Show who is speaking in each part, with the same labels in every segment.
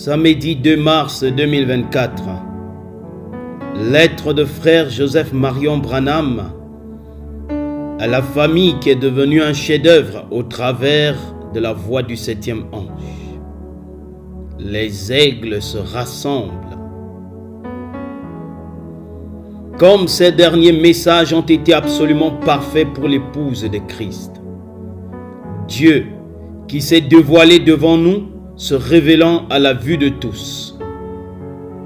Speaker 1: Samedi 2 mars 2024. Lettre de frère Joseph Marion Branham à la famille qui est devenue un chef-d'œuvre au travers de la voix du 7e ange. Les aigles se rassemblent. Comme ces derniers messages ont été absolument parfaits pour l'épouse de Christ. Dieu qui s'est dévoilé devant nous, se révélant à la vue de tous.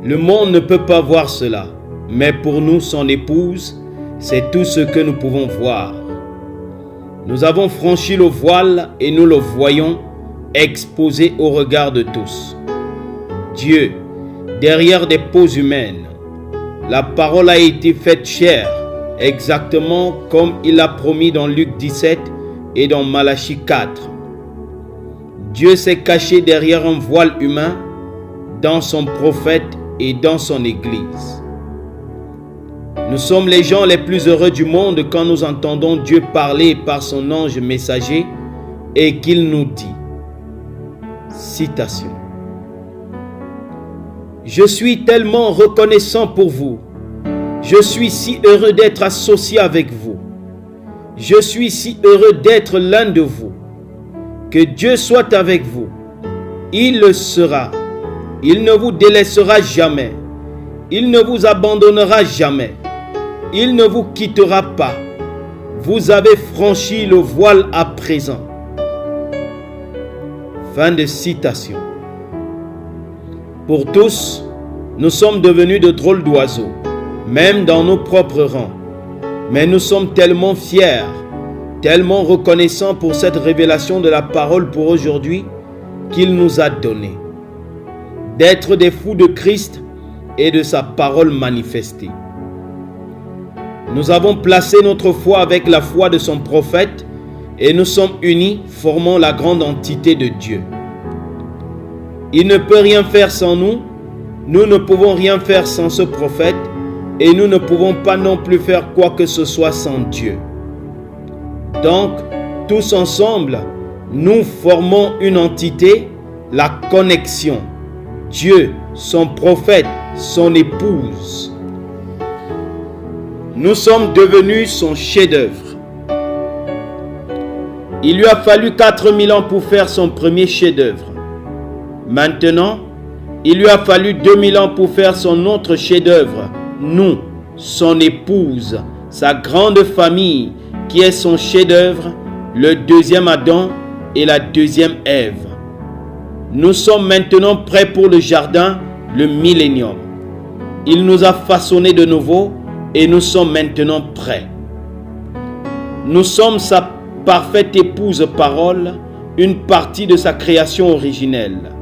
Speaker 1: Le monde ne peut pas voir cela, mais pour nous, son épouse, c'est tout ce que nous pouvons voir. Nous avons franchi le voile et nous le voyons exposé au regard de tous. Dieu, derrière des poses humaines, la parole a été faite chair, exactement comme il l'a promis dans Luc 17 et dans Malachie 4. Dieu s'est caché derrière un voile humain dans son prophète et dans son église. Nous sommes les gens les plus heureux du monde quand nous entendons Dieu parler par son ange messager et qu'il nous dit, citation, « Je suis tellement reconnaissant pour vous. Je suis si heureux d'être associé avec vous. Je suis si heureux d'être l'un de vous. Que Dieu soit avec vous. Il le sera. Il ne vous délaissera jamais. Il ne vous abandonnera jamais. Il ne vous quittera pas. Vous avez franchi le voile à présent. » Fin de citation. Pour tous, nous sommes devenus de drôles d'oiseaux, même dans nos propres rangs. Mais nous sommes tellement fiers, tellement reconnaissant pour cette révélation de la parole pour aujourd'hui qu'il nous a donné. D'être des fous de Christ et de sa parole manifestée. Nous avons placé notre foi avec la foi de son prophète et nous sommes unis, formant la grande entité de Dieu. Il ne peut rien faire sans nous, nous ne pouvons rien faire sans ce prophète et nous ne pouvons pas non plus faire quoi que ce soit sans Dieu. Donc, tous ensemble, nous formons une entité, la connexion. Dieu, son prophète, son épouse. Nous sommes devenus son chef-d'œuvre. Il lui a fallu 4000 ans pour faire son premier chef-d'œuvre. Maintenant, il lui a fallu 2000 ans pour faire son autre chef-d'œuvre. Nous, son épouse, sa grande famille, qui est son chef-d'œuvre, le deuxième Adam et la deuxième Ève. Nous sommes maintenant prêts pour le jardin, le millénium. Il nous a façonnés de nouveau et nous sommes maintenant prêts. Nous sommes sa parfaite épouse parole, une partie de sa création originelle.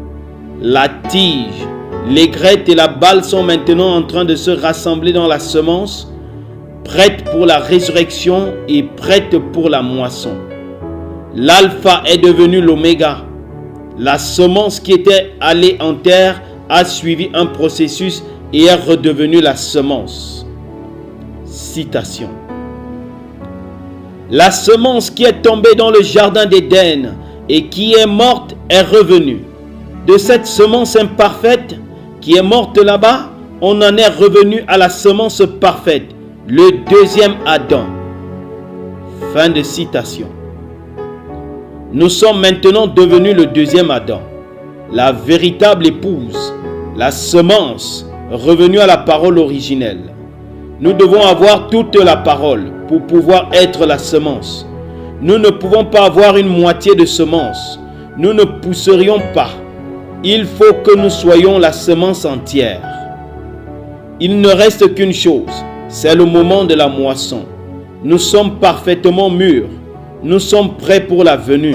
Speaker 1: La tige, l'aigrette et la balle sont maintenant en train de se rassembler dans la semence, prête pour la résurrection et prête pour la moisson. L'alpha est devenu l'oméga. La semence qui était allée en terre a suivi un processus et est redevenue la semence. Citation. La semence qui est tombée dans le jardin d'Éden et qui est morte est revenue. De cette semence imparfaite qui est morte là-bas, on en est revenu à la semence parfaite, le deuxième Adam. Fin de citation. Nous sommes maintenant devenus le deuxième Adam, la véritable épouse, la semence, revenue à la parole originelle. Nous devons avoir toute la parole pour pouvoir être la semence. Nous ne pouvons pas avoir une moitié de semence. Nous ne pousserions pas. Il faut que nous soyons la semence entière. Il ne reste qu'une chose, c'est le moment de la moisson. Nous sommes parfaitement mûrs. Nous sommes prêts pour la venue.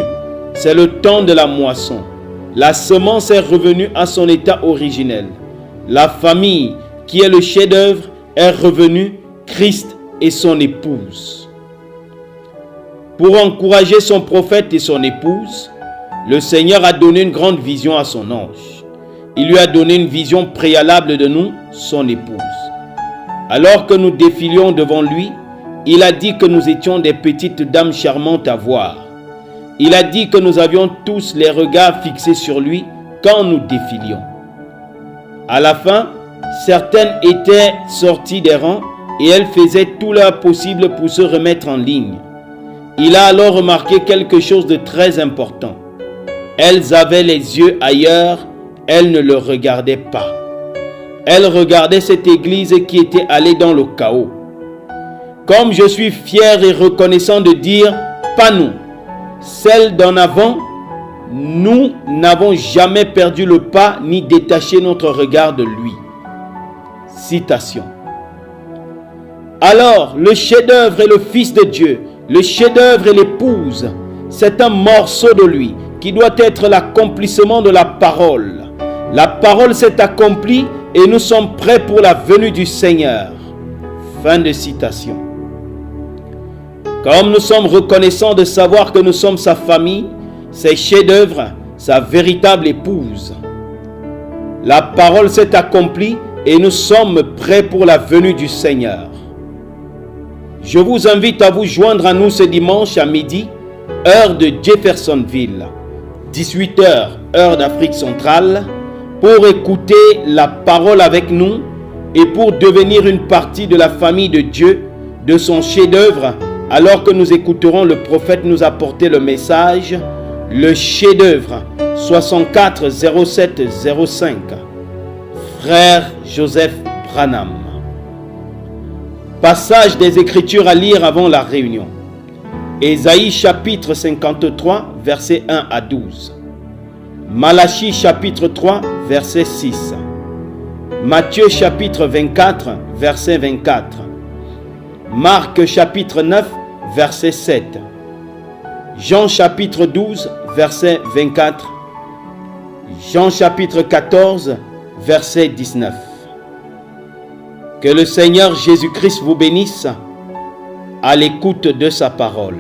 Speaker 1: C'est le temps de la moisson. La semence est revenue à son état originel. La famille, qui est le chef-d'œuvre, est revenue, Christ et son épouse. Pour encourager son prophète et son épouse, le Seigneur a donné une grande vision à son ange. Il lui a donné une vision préalable de nous, son épouse. Alors que nous défilions devant lui, il a dit que nous étions des petites dames charmantes à voir. Il a dit que nous avions tous les regards fixés sur lui quand nous défilions. À la fin, certaines étaient sorties des rangs et elles faisaient tout leur possible pour se remettre en ligne. Il a alors remarqué quelque chose de très important. Elles avaient les yeux ailleurs, elles ne le regardaient pas. Elles regardaient cette église qui était allée dans le chaos. Comme je suis fier et reconnaissant de dire, pas nous, celles d'en avant, nous n'avons jamais perdu le pas ni détaché notre regard de lui. Citation. Alors, le chef-d'œuvre est le Fils de Dieu, le chef-d'œuvre est l'épouse. C'est un morceau de lui qui doit être l'accomplissement de la parole. La parole s'est accomplie et nous sommes prêts pour la venue du Seigneur. Fin de citation. Comme nous sommes reconnaissants de savoir que nous sommes sa famille, ses chefs-d'œuvre, sa véritable épouse. La parole s'est accomplie et nous sommes prêts pour la venue du Seigneur. Je vous invite à vous joindre à nous ce dimanche à midi, heure de Jeffersonville, 18h, heure d'Afrique centrale, pour écouter la parole avec nous et pour devenir une partie de la famille de Dieu, de son chef-d'œuvre, alors que nous écouterons le prophète nous apporter le message, le chef-d'œuvre 64 07 05. Frère Joseph Branham. Passage des Écritures à lire avant la réunion. Ésaïe chapitre 53, versets 1 à 12. Malachie chapitre 3, verset 6. Matthieu chapitre 24, verset 24. Marc chapitre 9, verset 7. Jean chapitre 12, verset 24. Jean chapitre 14, verset 19. Que le Seigneur Jésus-Christ vous bénisse à l'écoute de sa parole.